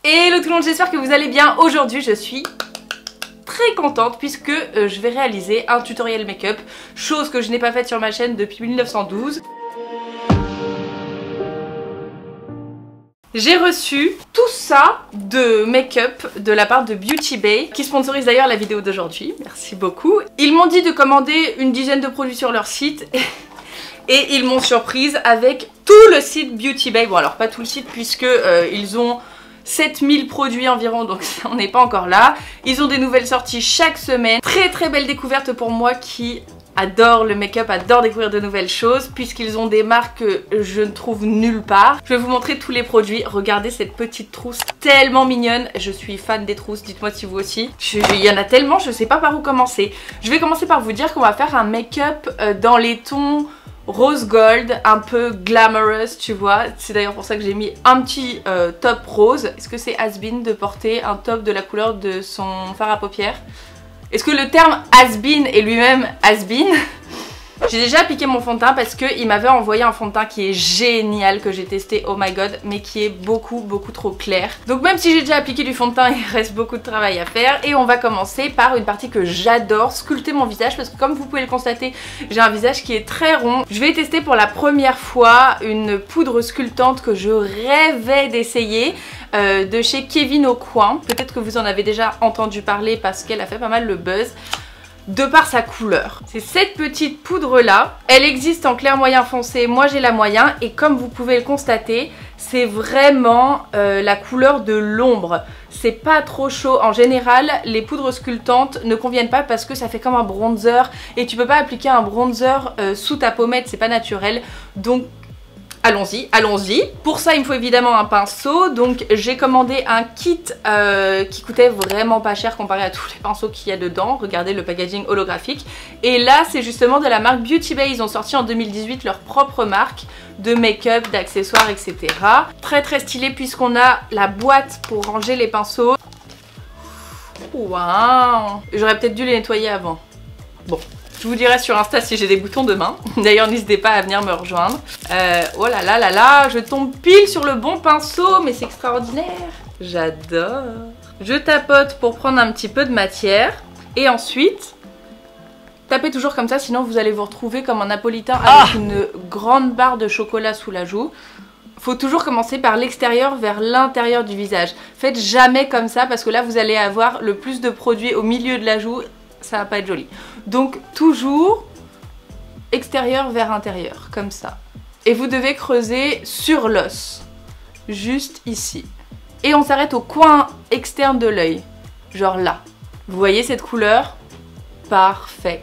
Hello tout le monde, j'espère que vous allez bien. Aujourd'hui je suis très contente puisque je vais réaliser un tutoriel make-up, chose que je n'ai pas faite sur ma chaîne depuis 1912. J'ai reçu tout ça de make-up de la part de Beauty Bay, qui sponsorise d'ailleurs la vidéo d'aujourd'hui, merci beaucoup. Ils m'ont dit de commander une dizaine de produits sur leur site et ils m'ont surprise avec tout le site Beauty Bay. Bon alors pas tout le site puisque ils ont 7000 produits environ, donc on n'est pas encore là. Ils ont des nouvelles sorties chaque semaine. Très très belle découverte pour moi qui adore le make-up, adore découvrir de nouvelles choses, puisqu'ils ont des marques que je ne trouve nulle part. Je vais vous montrer tous les produits. Regardez cette petite trousse tellement mignonne. Je suis fan des trousses, dites-moi si vous aussi. Il y en a tellement, je sais pas par où commencer. Je vais commencer par vous dire qu'on va faire un make-up dans les tons rose gold, un peu glamorous, tu vois. C'est d'ailleurs pour ça que j'ai mis un petit top rose. Est-ce que c'est has-been de porter un top de la couleur de son fard à paupières? Est-ce que le terme has-been est lui-même has-been? J'ai déjà appliqué mon fond de teint parce qu'il m'avait envoyé un fond de teint qui est génial, que j'ai testé, oh my god, mais qui est beaucoup trop clair. Donc même si j'ai déjà appliqué du fond de teint, il reste beaucoup de travail à faire. Et on va commencer par une partie que j'adore, sculpter mon visage, parce que comme vous pouvez le constater, j'ai un visage qui est très rond. Je vais tester pour la première fois une poudre sculptante que je rêvais d'essayer, de chez Kevyn Aucoin. Peut-être que vous en avez déjà entendu parler parce qu'elle a fait pas mal le buzz de par sa couleur. C'est cette petite poudre là, elle existe en clair, moyen, foncé, moi j'ai la moyen, et comme vous pouvez le constater, c'est vraiment la couleur de l'ombre. C'est pas trop chaud. En général, les poudres sculptantes ne conviennent pas parce que ça fait comme un bronzer et tu peux pas appliquer un bronzer sous ta pommette, c'est pas naturel. Donc allons-y, allons-y. Pour ça, il me faut évidemment un pinceau. Donc j'ai commandé un kit qui coûtait vraiment pas cher comparé à tous les pinceaux qu'il y a dedans. Regardez le packaging holographique. Et là, c'est justement de la marque Beauty Bay. Ils ont sorti en 2018 leur propre marque de make-up, d'accessoires, etc. Très très stylé puisqu'on a la boîte pour ranger les pinceaux. Waouh! J'aurais peut-être dû les nettoyer avant. Bon. Je vous dirai sur Insta si j'ai des boutons demain. D'ailleurs, n'hésitez pas à venir me rejoindre. Oh là là là là, je tombe pile sur le bon pinceau, mais c'est extraordinaire. J'adore. Je tapote pour prendre un petit peu de matière. Et ensuite, tapez toujours comme ça, sinon vous allez vous retrouver comme un napolitain avec une grande barre de chocolat sous la joue. Faut toujours commencer par l'extérieur vers l'intérieur du visage. Faites jamais comme ça parce que là, vous allez avoir le plus de produits au milieu de la joue. Ça va pas être joli. Donc toujours extérieur vers intérieur, comme ça. Et vous devez creuser sur l'os, juste ici. Et on s'arrête au coin externe de l'œil, genre là. Vous voyez cette couleur? Parfait.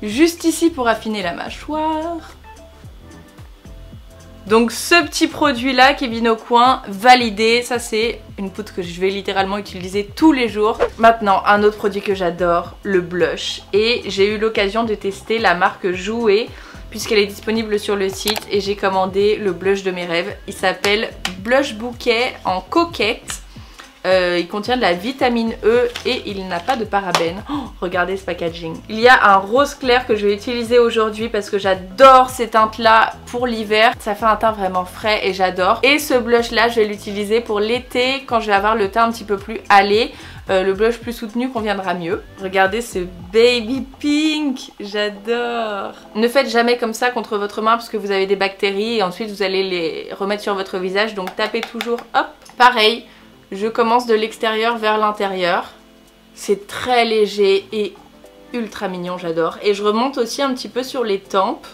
Juste ici pour affiner la mâchoire. Donc ce petit produit là, Kevyn Aucoin, validé, ça c'est une poudre que je vais littéralement utiliser tous les jours. Maintenant, un autre produit que j'adore, le blush. Et j'ai eu l'occasion de tester la marque Jouer, puisqu'elle est disponible sur le site. Et j'ai commandé le blush de mes rêves. Il s'appelle Blush Bouquet en coquette. Il contient de la vitamine E et il n'a pas de parabènes. Oh, regardez ce packaging. Il y a un rose clair que je vais utiliser aujourd'hui parce que j'adore ces teintes là pour l'hiver. Ça fait un teint vraiment frais et j'adore. Et ce blush là, je vais l'utiliser pour l'été quand je vais avoir le teint un petit peu plus hâlé. Le blush plus soutenu conviendra mieux. Regardez ce baby pink, j'adore. Ne faites jamais comme ça contre votre main parce que vous avez des bactéries et ensuite vous allez les remettre sur votre visage. Donc tapez toujours, hop, pareil. Je commence de l'extérieur vers l'intérieur. C'est très léger et ultra mignon, j'adore. Et je remonte aussi un petit peu sur les tempes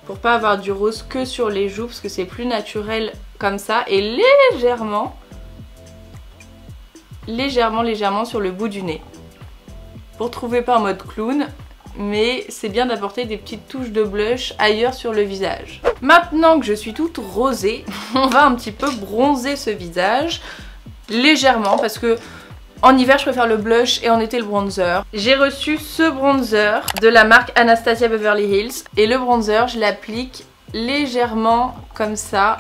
pour pas avoir du rose que sur les joues parce que c'est plus naturel comme ça. Et légèrement sur le bout du nez. Pour trouver pas en mode clown, mais c'est bien d'apporter des petites touches de blush ailleurs sur le visage. Maintenant que je suis toute rosée, on va un petit peu bronzer ce visage. Légèrement parce que en hiver je préfère le blush et en été le bronzer. J'ai reçu ce bronzer de la marque Anastasia Beverly Hills et le bronzer je l'applique légèrement comme ça,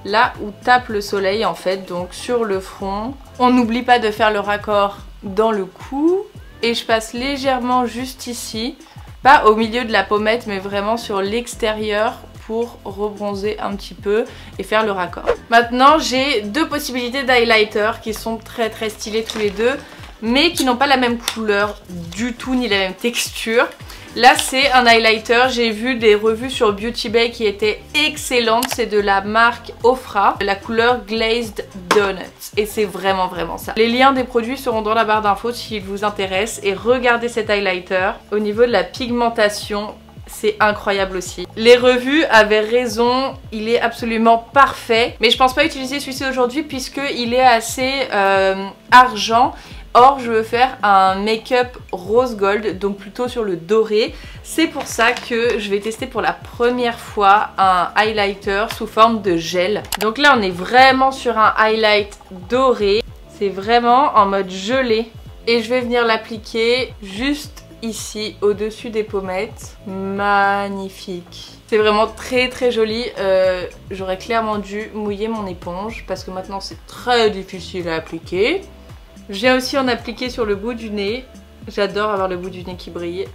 là où tape le soleil en fait, donc sur le front. On n'oublie pas de faire le raccord dans le cou et je passe légèrement juste ici, pas au milieu de la pommette mais vraiment sur l'extérieur pour rebronzer un petit peu et faire le raccord. Maintenant j'ai deux possibilités d'highlighter qui sont très stylés tous les deux, mais qui n'ont pas la même couleur du tout ni la même texture. Là c'est un highlighter, j'ai vu des revues sur Beauty Bay qui étaient excellentes, c'est de la marque Ofra, la couleur Glazed Donuts, et c'est vraiment ça. Les liens des produits seront dans la barre d'infos s'ils vous intéressent, et regardez cet highlighter. Au niveau de la pigmentation, c'est incroyable aussi. Les revues avaient raison, il est absolument parfait, mais je pense pas utiliser celui-ci aujourd'hui puisqu'il est assez argent. Or je veux faire un make-up rose gold, donc plutôt sur le doré. C'est pour ça que je vais tester pour la première fois un highlighter sous forme de gel. Donc là on est vraiment sur un highlight doré. C'est vraiment en mode gelé. Et je vais venir l'appliquer juste ici au-dessus des pommettes. Magnifique. C'est vraiment très joli. J'aurais clairement dû mouiller mon éponge parce que maintenant c'est très difficile à appliquer. Je viens aussi en appliquer sur le bout du nez. J'adore avoir le bout du nez qui brille.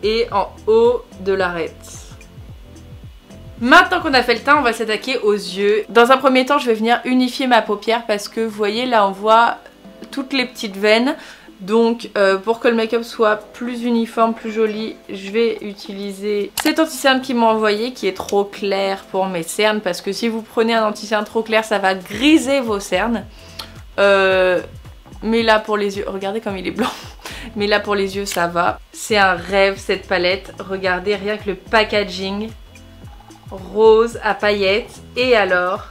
Et en haut de l'arête. Maintenant qu'on a fait le teint, on va s'attaquer aux yeux. Dans un premier temps, je vais venir unifier ma paupière parce que vous voyez là on voit toutes les petites veines. Donc pour que le make-up soit plus uniforme, plus joli, je vais utiliser cet anti-cerne qu'ils m'ont envoyé qui est trop clair pour mes cernes. Parce que si vous prenez un anti-cerne trop clair, ça va griser vos cernes. Mais là pour les yeux, regardez comme il est blanc. Mais là pour les yeux ça va. C'est un rêve cette palette. Regardez rien que le packaging rose à paillettes. Et alors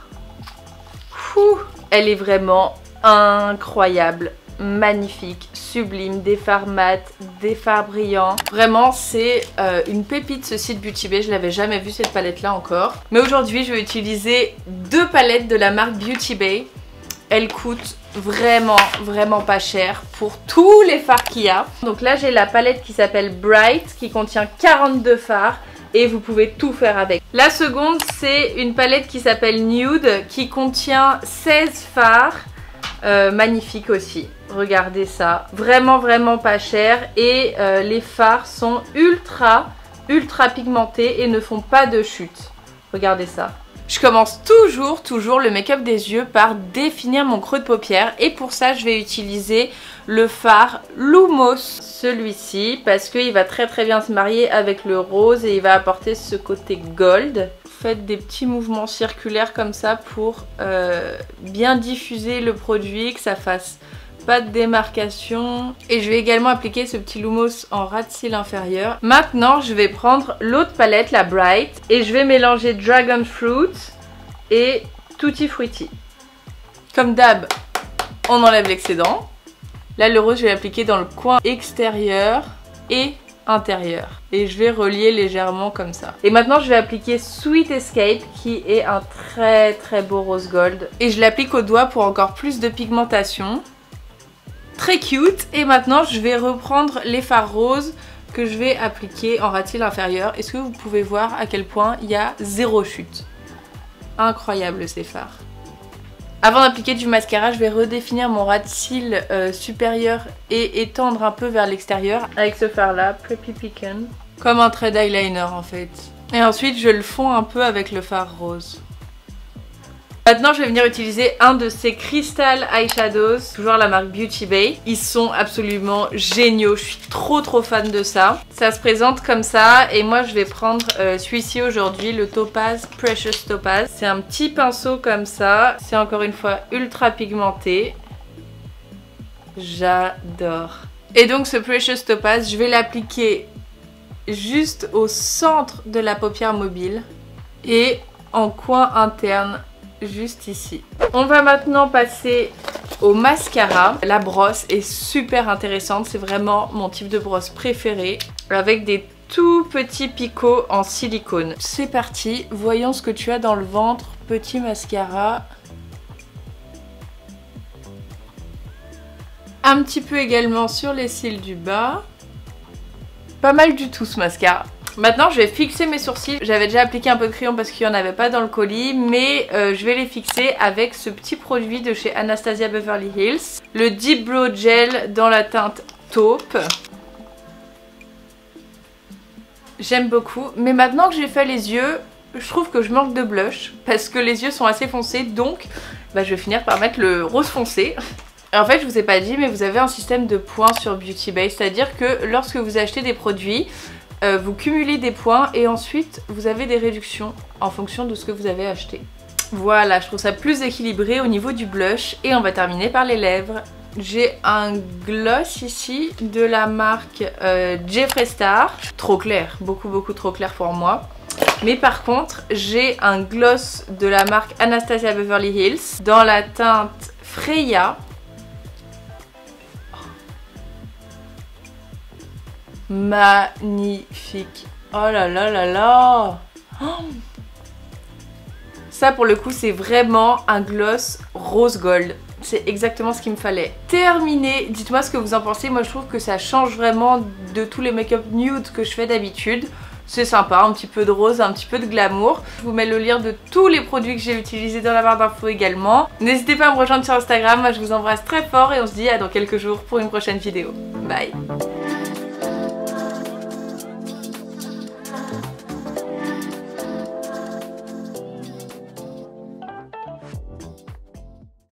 elle est vraiment incroyable, magnifique, sublime, des fards mat, des fards brillants. Vraiment c'est une pépite ce site Beauty Bay. Je l'avais jamais vu cette palette là encore. Mais aujourd'hui je vais utiliser deux palettes de la marque Beauty Bay. Elle coûte vraiment pas cher pour tous les fards qu'il y a. Donc là j'ai la palette qui s'appelle Bright qui contient 42 fards et vous pouvez tout faire avec. La seconde c'est une palette qui s'appelle Nude qui contient 16 fards. Magnifique aussi. Regardez ça. Vraiment pas cher et les fards sont ultra pigmentés et ne font pas de chute. Regardez ça. Je commence toujours le make-up des yeux par définir mon creux de paupière et pour ça je vais utiliser le fard Lumos, celui-ci, parce qu'il va très bien se marier avec le rose et il va apporter ce côté gold. Faites des petits mouvements circulaires comme ça pour bien diffuser le produit, que ça fasse pas de démarcation. Et je vais également appliquer ce petit Lumos en ras de cils inférieur. Maintenant je vais prendre l'autre palette, la Bright, et je vais mélanger Dragon Fruit et Tutti Frutti. Comme d'hab, on enlève l'excédent. Là le rose je vais l'appliquer dans le coin extérieur et intérieur. Et je vais relier légèrement comme ça. Et maintenant je vais appliquer Sweet Escape qui est un très beau rose gold. Et je l'applique au doigt pour encore plus de pigmentation. Très cute. Et maintenant je vais reprendre les fards roses que je vais appliquer en ras de cils inférieur. Est-ce que vous pouvez voir à quel point il y a zéro chute? Incroyable ces fards. Avant d'appliquer du mascara, je vais redéfinir mon ras de cils supérieur et étendre un peu vers l'extérieur avec ce fard là, Preppy Pecan. Comme un trait d'eyeliner en fait. Et ensuite je le fonds un peu avec le fard rose. Maintenant je vais venir utiliser un de ces Crystal Eyeshadows, toujours la marque Beauty Bay. Ils sont absolument géniaux, je suis trop fan de ça. Ça se présente comme ça et moi je vais prendre celui-ci aujourd'hui, le Topaz, Precious Topaz. C'est un petit pinceau comme ça, c'est encore une fois ultra pigmenté. J'adore. Et donc ce Precious Topaz, je vais l'appliquer juste au centre de la paupière mobile et en coin interne. Juste ici. On va maintenant passer au mascara. La brosse est super intéressante, c'est vraiment mon type de brosse préféré, avec des tout petits picots en silicone. C'est parti, voyons ce que tu as dans le ventre, petit mascara. Un petit peu également sur les cils du bas. Pas mal du tout ce mascara. Maintenant je vais fixer mes sourcils. J'avais déjà appliqué un peu de crayon parce qu'il n'y en avait pas dans le colis, mais je vais les fixer avec ce petit produit de chez Anastasia Beverly Hills, le Deep Brow Gel dans la teinte taupe. j'aime beaucoup. Mais maintenant que j'ai fait les yeux, je trouve que je manque de blush parce que les yeux sont assez foncés, donc bah, je vais finir par mettre le rose foncé. Et en fait, je vous ai pas dit, mais vous avez un système de points sur Beauty Bay, c'est-à-dire que lorsque vous achetez des produits, vous cumulez des points et ensuite vous avez des réductions en fonction de ce que vous avez acheté. Voilà, je trouve ça plus équilibré au niveau du blush. Et on va terminer par les lèvres. J'ai un gloss ici de la marque Jeffree Star. Trop clair, beaucoup trop clair pour moi. Mais par contre, j'ai un gloss de la marque Anastasia Beverly Hills dans la teinte Freya. Magnifique. Oh là là là là. Oh. Ça pour le coup c'est vraiment un gloss rose gold. C'est exactement ce qu'il me fallait. Terminé, dites-moi ce que vous en pensez. Moi je trouve que ça change vraiment de tous les make-up nude que je fais d'habitude. C'est sympa, un petit peu de rose, un petit peu de glamour. Je vous mets le lien de tous les produits que j'ai utilisés dans la barre d'infos également. N'hésitez pas à me rejoindre sur Instagram, moi je vous embrasse très fort et on se dit à dans quelques jours pour une prochaine vidéo. Bye.